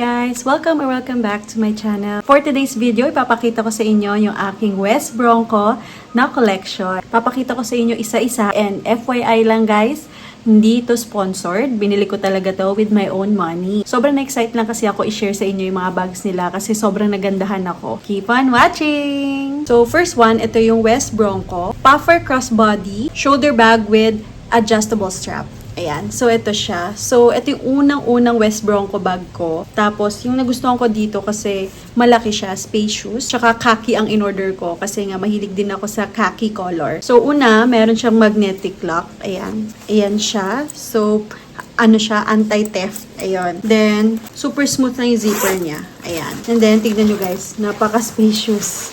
guys! Welcome or welcome back to my channel. For today's video, ipapakita ko sa inyo yung aking West Bronco na collection. Papakita ko sa inyo isa-isa and FYI lang guys, hindi ito sponsored. Binili ko talaga to with my own money. Sobrang na-excite lang kasi ako i-share sa inyo yung mga bags nila kasi sobrang nagandahan ako. Keep on watching! So first one, ito yung West Bronco. Puffer crossbody, shoulder bag with adjustable strap. Ayan. So, ito siya. So, ito yung unang-unang West Bronco bag ko. Tapos, yung nagustuhan ko dito kasi malaki siya, spacious. Tsaka khaki ang in-order ko kasi nga mahilig din ako sa khaki color. So, una, meron siyang magnetic lock. Ayan. Ayan siya. So, ano siya, anti-theft. Ayun. Then, super smooth na yung zipper niya. Ayan. And then, tignan nyo guys, napaka-spacious.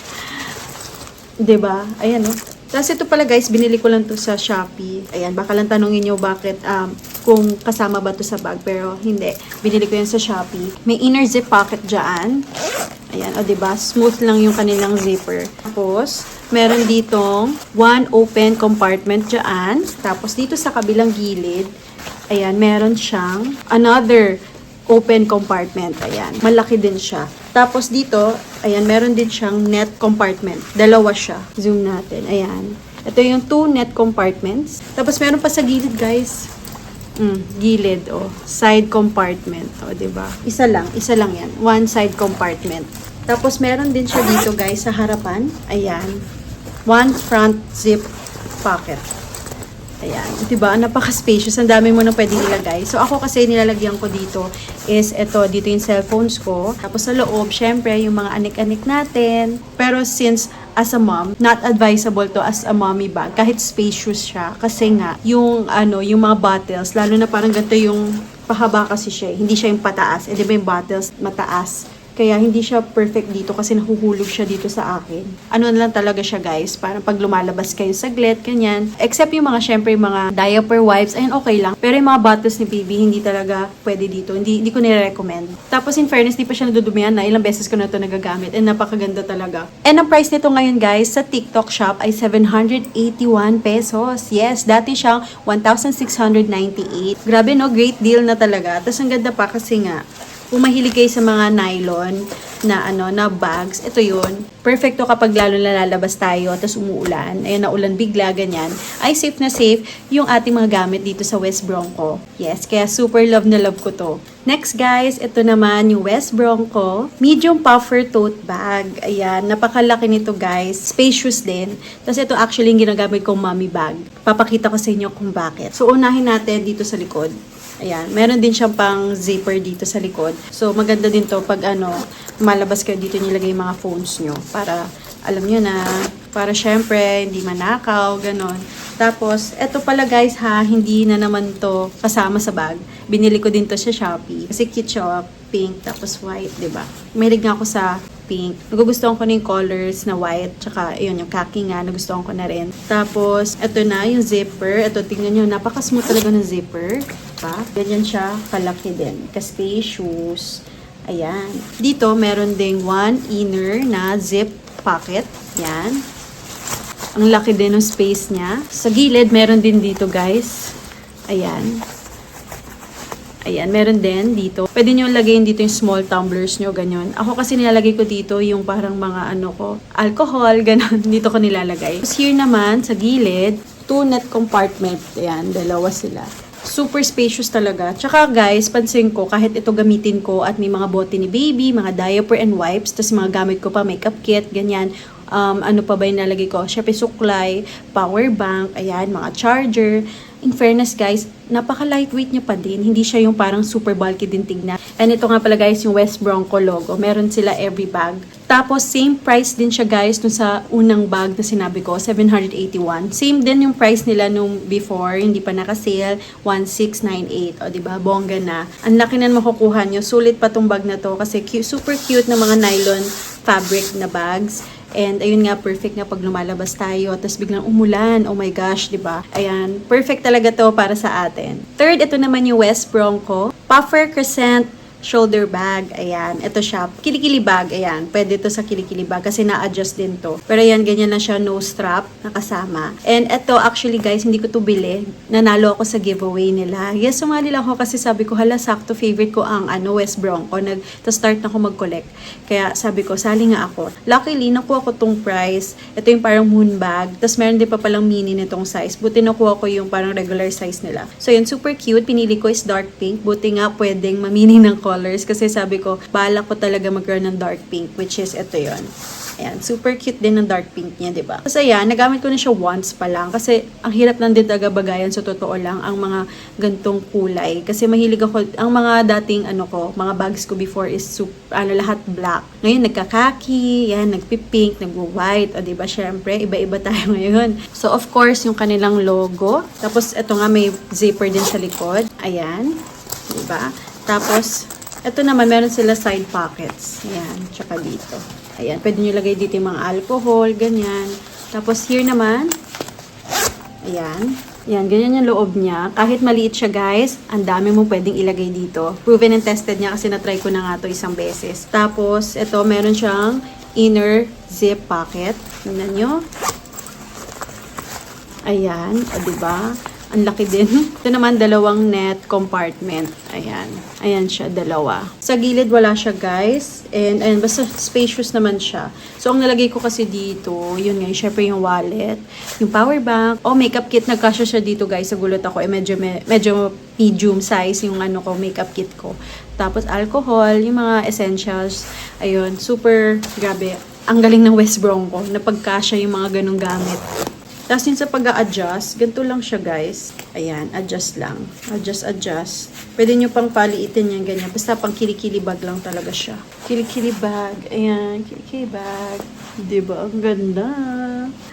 Diba? Ayan o. Tapos ito pala guys, binili ko lang to sa Shopee. Ayan, baka lang tanongin nyo bakit, kung kasama ba to sa bag. Pero hindi, binili ko yan sa Shopee. May inner zip pocket dyan. Ayan, o diba? Smooth lang yung kanilang zipper. Tapos, meron ditong one open compartment dyan. Tapos dito sa kabilang gilid, ayan, meron siyang another open compartment. Ayan, malaki din siya. Tapos dito, ayan, meron din siyang net compartment. Dalawa siya. Zoom natin. Ayan. Ito yung two net compartments. Tapos meron pa sa gilid, guys. Gilid, oh. Side compartment, oh, diba? Isa lang yan. One side compartment. Tapos meron din siya dito, guys, sa harapan. Ayan. One front zip pocket. Ayan, diba? Napaka-spacious. Ang dami mo nang pwedeng ilagay. So, ako kasi nilalagyan ko dito is dito yung cellphones ko. Tapos sa loob, syempre, yung mga anik-anik natin. Pero since as a mom, not advisable to as a mommy bag. Kahit spacious siya. Kasi nga, yung mga bottles, lalo na parang ganito yung pahaba kasi siya. Hindi siya yung pataas. Diba yung bottles mataas? Kaya hindi siya perfect dito kasi nahuhulog siya dito sa akin. Ano na lang talaga siya guys, parang pag lumalabas kayo saglit, ganyan. Except yung mga syempre yung mga diaper wipes, ayun okay lang. Pero yung mga bottles ni baby, hindi talaga pwede dito. Hindi ko nire-recommend. Tapos in fairness, di pa siya nadudumihan na ilang beses ko na ito nagagamit. And napakaganda talaga. And ang price nito ngayon guys, sa TikTok shop ay 781 pesos. Yes, dati siyang 1,698. Grabe no, great deal na talaga. Tapos ang ganda pa kasi nga, kung mahilig kayo sa mga nylon na bags, ito yun. Perfecto kapag lalo na lalabas tayo tapos umuulan. Ayun, naulan bigla, ganyan. Ay safe na safe yung ating mga gamit dito sa West Bronco. Yes, kaya super love na love ko to. Next guys, ito naman yung West Bronco medium puffer tote bag. Ayan, napakalaki nito guys. Spacious din. Tapos ito actually yung ginagamit kong mommy bag. Papakita ko sa inyo kung bakit. So unahin natin dito sa likod. Ayan, meron din siyang pang zipper dito sa likod. So, maganda din to pag malabas kayo dito nilagay yung mga phones nyo. Para, alam nyo na, para syempre, hindi manakaw, ganon. Tapos, eto pala guys ha, hindi na naman to kasama sa bag. Binili ko din to sa Shopee. Kasi cute siya, pink, tapos white, diba? Mahilig nga ako sa pink. Nagugustuhan ko na yung colors na white, tsaka yun, yung khaki nga, nagustuhan ko na rin. Tapos, eto na, yung zipper. Eto, tingnan nyo, napaka-smooth talaga ng zipper. Pa. Ganyan siya, kalaki din. Ka-spacious. Ayan. Dito, meron ding one inner na zip pocket. Yan. Ang laki din ng space niya. Sa gilid, meron din dito, guys. Ayan. Ayan, meron din dito. Pwede nyo lagay dito yung small tumblers nyo, ganyan. Ako kasi nilalagay ko dito yung parang mga alcohol, ganun. Dito ko nilalagay. Tapos here naman, sa gilid, two net compartment. Ayan, dalawa sila. Super spacious talaga. Tsaka guys, pansin ko, kahit ito gamitin ko at may mga bote ni baby, mga diaper and wipes, tapos mga gamit ko pa, makeup kit, ganyan. Ano pa ba yung nalagay ko? Syempre suklay, power bank, ayan, mga charger. In fairness guys, napaka-lightweight niya pa din. Hindi siya yung parang super bulky din tignan. And ito nga pala guys, yung West Bronco logo. Meron sila every bag. Tapos, same price din siya guys dun sa unang bag na sinabi ko, 781. Same din yung price nila nung before, hindi pa naka-sale, 1698. O diba, bongga na. Ang laki na makukuha nyo. Sulit pa tong bag na to kasi super cute na mga nylon fabric na bags. And ayun nga, perfect nga pag lumalabas tayo. Tapos biglang umulan. Oh my gosh, diba? Ayan, perfect talaga to para sa atin. Third, ito naman yung West Bronco. Puffer Crescent shoulder bag. Ayan, ito siya. Kilikili bag, ayan. Pwede to sa kilikili bag kasi na-adjust din to. Pero ayan, ganyan na siya, no strap, nakasama. And ito, actually guys, hindi ko to bili. Nanalo ako sa giveaway nila. Yes, sumali lang ako kasi sabi ko, hala, sakto, favorite ko ang West Bronco. To-start na ako mag-collect. Kaya sabi ko, sali nga ako. Luckily, nakuha ko tong price. Ito yung parang moon bag. Tapos meron din pa palang mini nitong size. Buti nakuha ko yung parang regular size nila. So yun, super cute. Pinili ko is dark pink. Buti nga pwedeng mamini ng colors kasi sabi ko, balak ko talaga magkaroon ng dark pink, which is ito yon. Ayan, super cute din ng dark pink niya, diba? Kasi ayan, nagamit ko na siya once pa lang kasi ang hirap lang din talaga bagayan sa totoo lang ang mga gantong kulay. Kasi mahilig ako, ang mga dating mga bags ko before is lahat black. Ngayon, nagkakaki, yan, nagpipink, nagwo-white, o diba, syempre, iba-iba tayo ngayon. So, of course, yung kanilang logo. Tapos, ito nga, may zipper din sa likod. Ayan, diba? Tapos, ito naman, meron sila side pockets. Ayan, tsaka dito. Ayan, pwede nyo lagay dito yung mga alcohol, ganyan. Tapos here naman, ayan. Ayan, ganyan yung loob niya. Kahit maliit siya guys, ang dami mo pwedeng ilagay dito. Proven and tested niya kasi na-try ko na nga to isang beses. Tapos, ito, meron siyang inner zip pocket. Tingnan nyo. Ayan, o diba? Ang laki din. Ito naman, dalawang net compartment. Ayan. Ayan siya, dalawa. Sa gilid, wala siya, guys. And basta spacious naman siya. So, ang nalagay ko kasi dito, yun nga, syempre yung wallet, yung power bank. Oh, makeup kit. Nagkasya siya dito, guys. Nagulat ako. Medyo medium size yung makeup kit ko. Tapos, alcohol, yung mga essentials. Ayun, super, grabe. Ang galing ng West Bronco. Napagkasya yung mga ganong gamit. Tapos yun sa pag-a-adjust, ganito lang siya guys. Ayan, adjust lang. Adjust. Pwede nyo pang paliitin yan ganyan. Basta pang kilikili bag lang talaga siya. Kilikili bag. Ayan, kilikili bag. Diba? Ang ganda.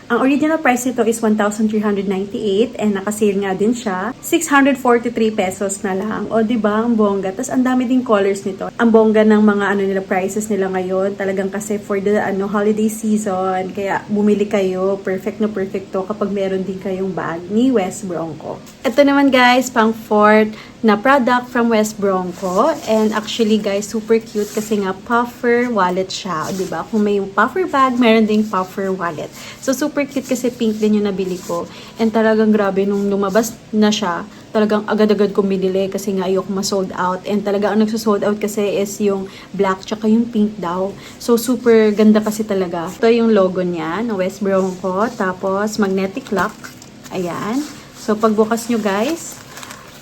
Ang original price nito is 1,398 and nakasale nga din siya. 643 pesos na lang. O diba? Ang bongga. Tapos ang dami ding colors nito. Ang bongga ng mga prices nila ngayon. Talagang kasi for the holiday season. Kaya bumili kayo. Perfect na perfect to kapag meron din kayong bag ni West Bronco. Ito naman guys, pang fourth na product from West Bronco. And actually guys, super cute kasi nga puffer wallet siya. O diba? Kung may puffer bag, meron ding puffer wallet. So super cute kasi pink din yung nabili ko. And talagang grabe nung lumabas na siya, talagang agad-agad kong binili kasi nga ayoko ma-sold out. And talaga ang nagsusold out kasi is yung black tsaka yung pink daw. So super ganda kasi talaga. Ito yung logo niya ng West Bronco. Tapos magnetic lock. Ayan. So pagbukas nyo guys,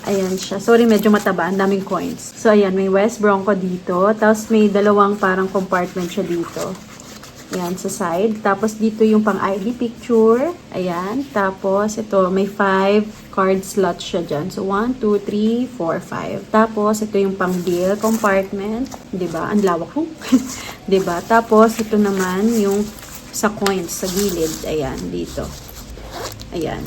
ayan siya. Sorry, medyo mataba. Ang daming coins. So ayan, may West Bronco dito. Tapos may dalawang parang compartment siya dito. Ayan, sa side. Tapos dito yung pang ID picture. Ayan. Tapos ito, may 5 card slots siya dyan. So 1, 2, 3, 4, 5. Tapos ito yung pang bill compartment. Diba? Ang lawak ko. Diba? Tapos ito naman yung sa coins sa gilid. Ayan, dito. Ayan.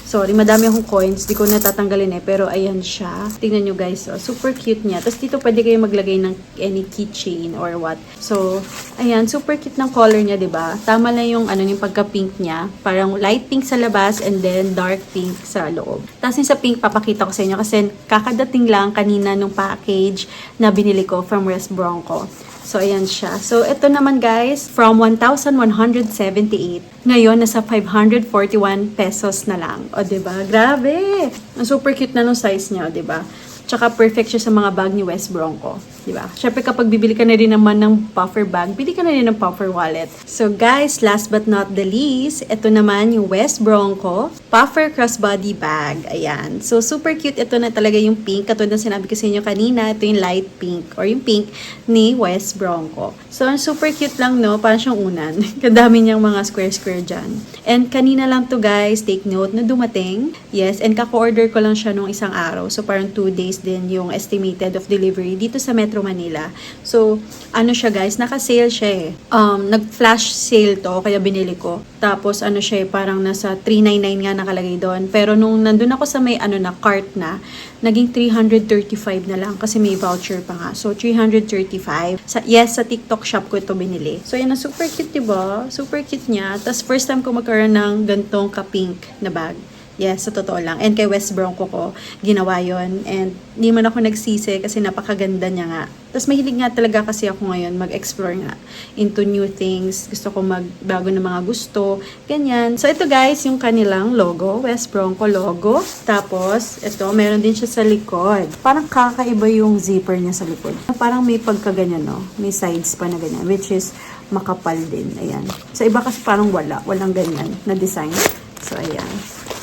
Sorry, madami akong coins. Di ko natatanggalin pero ayan siya. Tingnan nyo guys. Super cute niya. Tapos dito pwede kayo maglagay ng any keychain or what. So, ayan. Super cute ng color niya, diba? Tama lang yung, yung pagka-pink niya. Parang light pink sa labas and then dark pink sa loob. Tapos yung sa pink, papakita ko sa inyo kasi kakadating lang kanina nung package na binili ko from West Bronco. So, ayan siya. So, ito naman guys, from 1,178. Ngayon, nasa 541 pesos na lang. O, diba? Grabe! Ang super cute na nung size niya, diba? Tsaka perfect siya sa mga bag ni West Bronco. Diba? Siyempre kapag bibili ka na rin naman ng puffer bag, bili ka na rin ng puffer wallet. So guys, last but not the least, ito naman yung West Bronco puffer crossbody bag. Ayan. So super cute. Ito na talaga yung pink. Katulad ng sinabi ko sa inyo kanina, ito yung light pink or yung pink ni West Bronco. So super cute lang, no? Parang siyang unan. Kadami niyang mga square-square dyan. And kanina lang to guys, take note na dumating. Yes, and kako-order ko lang siya nung isang araw. So parang 2 days din yung estimated of delivery dito sa Metro Manila. So, ano siya guys, naka-sale siya eh. Nag-flash sale to, kaya binili ko. Tapos, siya eh, parang nasa 399 nga nakalagay doon. Pero nung nandun ako sa may cart na, naging 335 na lang kasi may voucher pa nga. So, 335. Sa TikTok shop ko ito binili. So, yan na super cute, diba? Super cute niya. Tapos, first time ko magkaroon ng gantong ka-pink na bag. Yes, sa totoo lang. And kay West Bronco ko, ginawa yon. And di man ako nagsisi kasi napakaganda niya nga. Tapos mahilig nga talaga kasi ako ngayon mag-explore nga into new things. Gusto ko magbago ng mga gusto. Ganyan. So ito guys, yung kanilang logo. West Bronco logo. Tapos, ito, meron din siya sa likod. Parang kakaiba yung zipper niya sa likod. Parang may pagkaganyan, no? May sides pa na ganyan. Which is makapal din. Ayan. Sa iba kasi parang wala. Walang ganyan na design. So, ayan.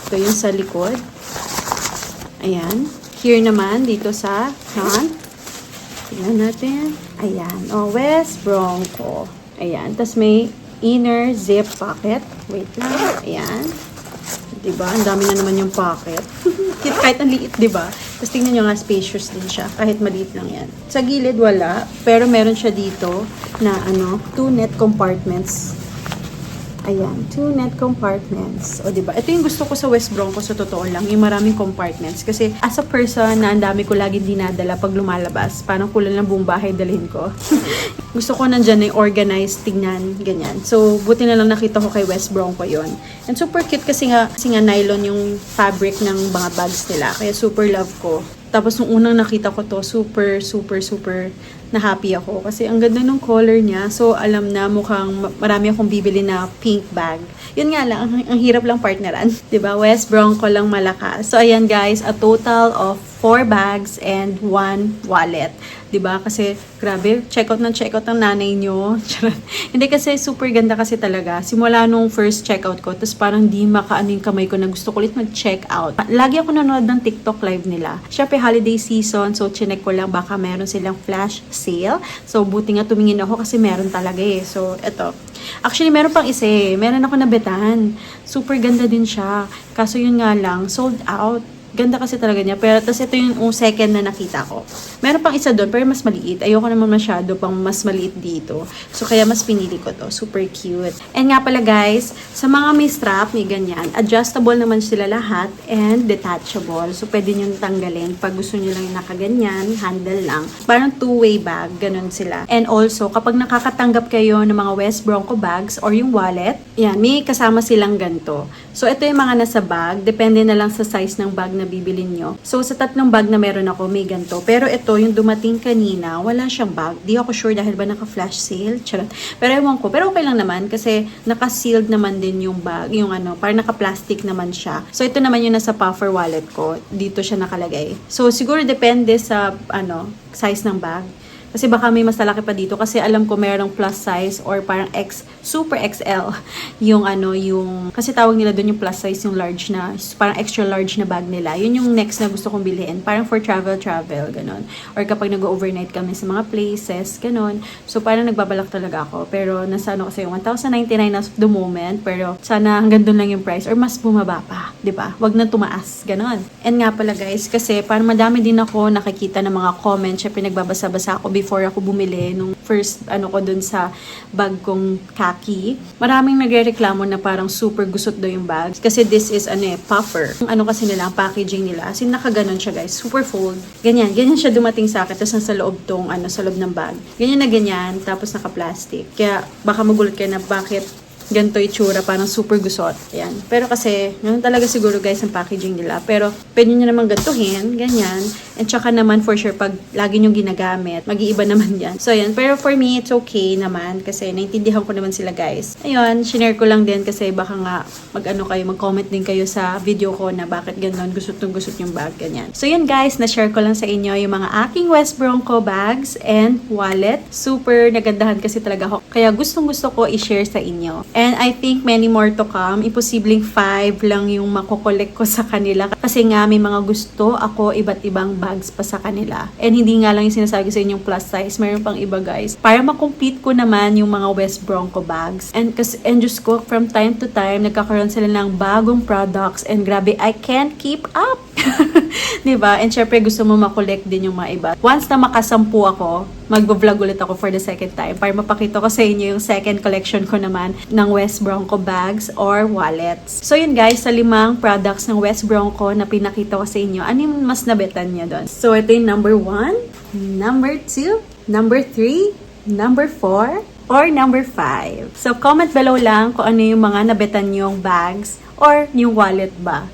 Ito yung sa likod. Ayan. Here naman, dito sa front. Tingnan natin. Ayan. O, West Bronco. Ayan. Tapos may inner zip pocket. Wait lang. Ayan. Diba? Ang dami na naman yung pocket. Kahit ang liit, diba? Tapos tingnan nyo nga, spacious din siya. Kahit maliit lang yan. Sa gilid, wala. Pero meron siya dito na, 2 net compartments. Ayan, 2 net compartments. O, diba? Ito yung gusto ko sa West Bronco, sa totoo lang, yung maraming compartments. Kasi, as a person na ang dami ko laging dinadala pag lumalabas, parang kulang ng buong bahay dalhin ko. Gusto ko nandyan na yung organized, tignan, ganyan. So, buti na lang nakita ko kay West Bronco yon. And super cute kasi nga nylon yung fabric ng mga bags nila. Kaya super love ko. Tapos, nung unang nakita ko to, super na happy ako. Kasi ang ganda ng color niya. So, alam na mukhang marami akong bibili na pink bag. Yun nga lang, ang hirap lang partneran. 'Di ba? West Bronco lang malakas. So, ayan guys, a total of 4 bags and 1 wallet. 'Di ba? Kasi, grabe, check out ng nanay nyo. Hindi kasi, super ganda kasi talaga. Simula nung first check out ko, tapos parang di makaano yung kamay ko na gusto ko ulit mag-check out. Lagi ako nanonood ng TikTok live nila. Syempre, holiday season, so chinek ko lang baka meron silang flash sale. So, buti nga tumingin ako kasi meron talaga eh. So, eto. Actually, meron pang isa eh. Meron ako nabetan. Super ganda din siya. Kaso yun nga lang, sold out. Ganda kasi talaga niya. Pero, tapos ito yung second na nakita ko. Meron pang isa doon, pero mas maliit. Ayoko naman masyado pang mas maliit dito. So, kaya mas pinili ko to. Super cute. And nga pala guys, sa mga may strap, may ganyan. Adjustable naman sila lahat and detachable. So, pwede nyo tanggalin. Pag gusto nyo lang yung nakaganyan, handle lang. Parang two-way bag. Ganun sila. And also, kapag nakakatanggap kayo ng mga West Bronco bags or yung wallet, yan, may kasama silang ganito. So, ito yung mga nasa bag. Depende na lang sa size ng bag na bibilin nyo. So, sa 3 bag na meron ako, may ganito. Pero ito, yung dumating kanina, wala siyang bag. Di ako sure dahil ba naka-flash sale? Charot. Pero ewan ko. Pero okay lang naman kasi naka-sealed naman din yung bag. Yung parang naka-plastic naman siya. So, ito naman yung nasa puffer wallet ko. Dito siya nakalagay. So, siguro depende sa, size ng bag. Kasi baka may mas malaki pa dito kasi alam ko merong plus size or parang super XL yung kasi tawag nila doon yung plus size yung large na parang extra large na bag nila. Yun yung next na gusto kong bilhin. Parang for travel ganon. Or kapag nag-overnight kami sa mga places, ganon. So parang nagbabalak talaga ako. Pero nasa kasi yung 1,099 as of the moment. Pero sana hanggang doon lang yung price or mas bumaba pa, 'di ba? Wag na tumaas, ganon. And nga pala guys, kasi parang madami din ako nakikita ng mga comments, syempre nagbabasa-basa ako before ako bumili nung first ko dun sa bag kong khaki. Maraming nagrereklamo na parang super gusot daw yung bag. Kasi this is puffer. Kasi nila, ang packaging nila. As in, nakaganon siya guys. Super fold. Ganyan siya dumating sa akin. Tapos nasa loob tong, sa loob ng bag. Ganyan na ganyan. Tapos naka-plastic. Kaya baka magulat ka na bakit ganito itsura, parang super gusot. Ayan. Pero kasi, ganun talaga siguro guys ang packaging nila. Pero, pwede nyo naman gantuhin, ganyan. And tsaka naman for sure, pag lagi nyo ginagamit, mag-iiba naman yan. So, ayan. Pero for me, it's okay naman. Kasi, naintindihan ko naman sila guys. Ayun, shinare ko lang din kasi baka nga, mag-comment din kayo sa video ko na bakit ganun, gusot yung bag, ganyan. So, yun guys, na-share ko lang sa inyo yung mga aking West Bronco bags and wallet. Super nagandahan kasi talaga ako. Kaya gustong-gusto ko i-share sa inyo. And I think many more to come. Imposibleng 5 lang yung makokolek ko sa kanila. Kasi nga may mga gusto ako iba't ibang bags pa sa kanila. And hindi nga lang yung sinasabi ko sa inyong plus size. Mayroon pang iba guys. Para makompete ko naman yung mga West Bronco bags. And just ko, from time to time, nagkakaroon sila ng bagong products. And grabe, I can't keep up. Diba? And syempre gusto mo makolek din yung mga iba. Once na makasampu ako, mag-vlog ulit ako for the second time para mapakita ko sa inyo yung second collection ko naman ng West Bronco bags or wallets. So yun guys, sa 5 products ng West Bronco na pinakita ko sa inyo, ano yung mas nabetan niya doon? So ito yung number 1, number 2, number 3, number 4, or number 5. So comment below lang kung ano yung mga nabetan yung bags or yung wallet ba.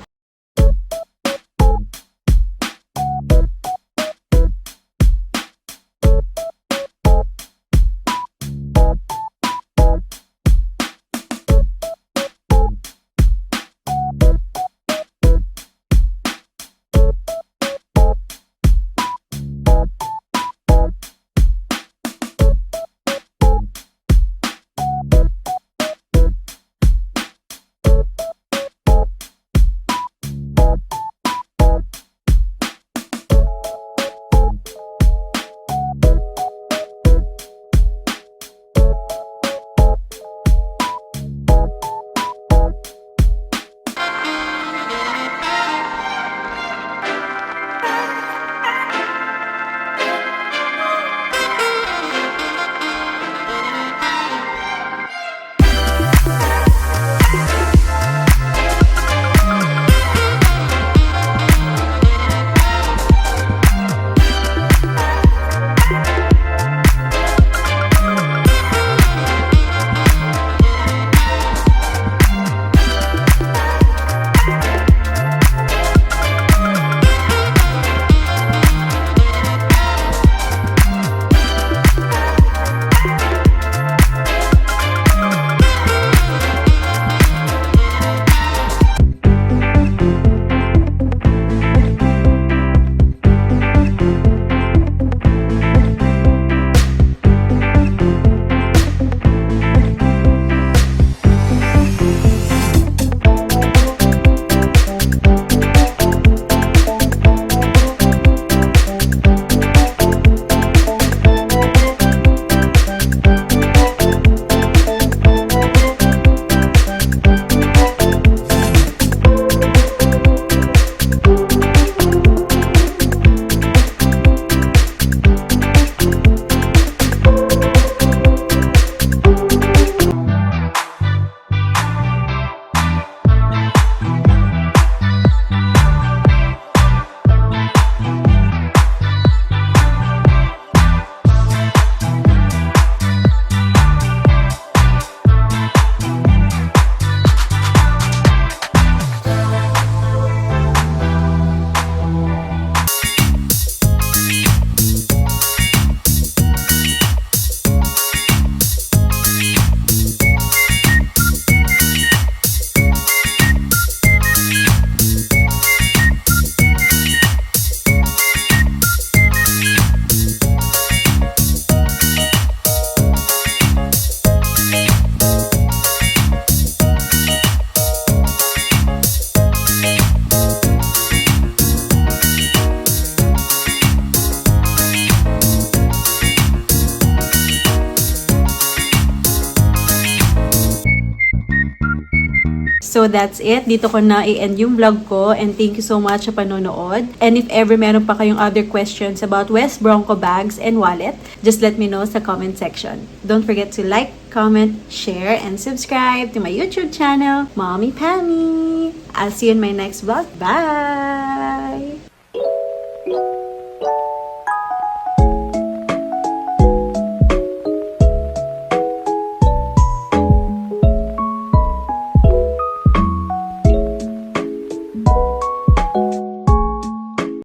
So that's it. Dito ko na i-end yung vlog ko and thank you so much sa panonood. And if ever meron pa kayong other questions about West Bronco bags and wallet, just let me know sa comment section. Don't forget to like, comment, share, and subscribe to my YouTube channel, Mommy Pammy. I'll see you in my next vlog. Bye!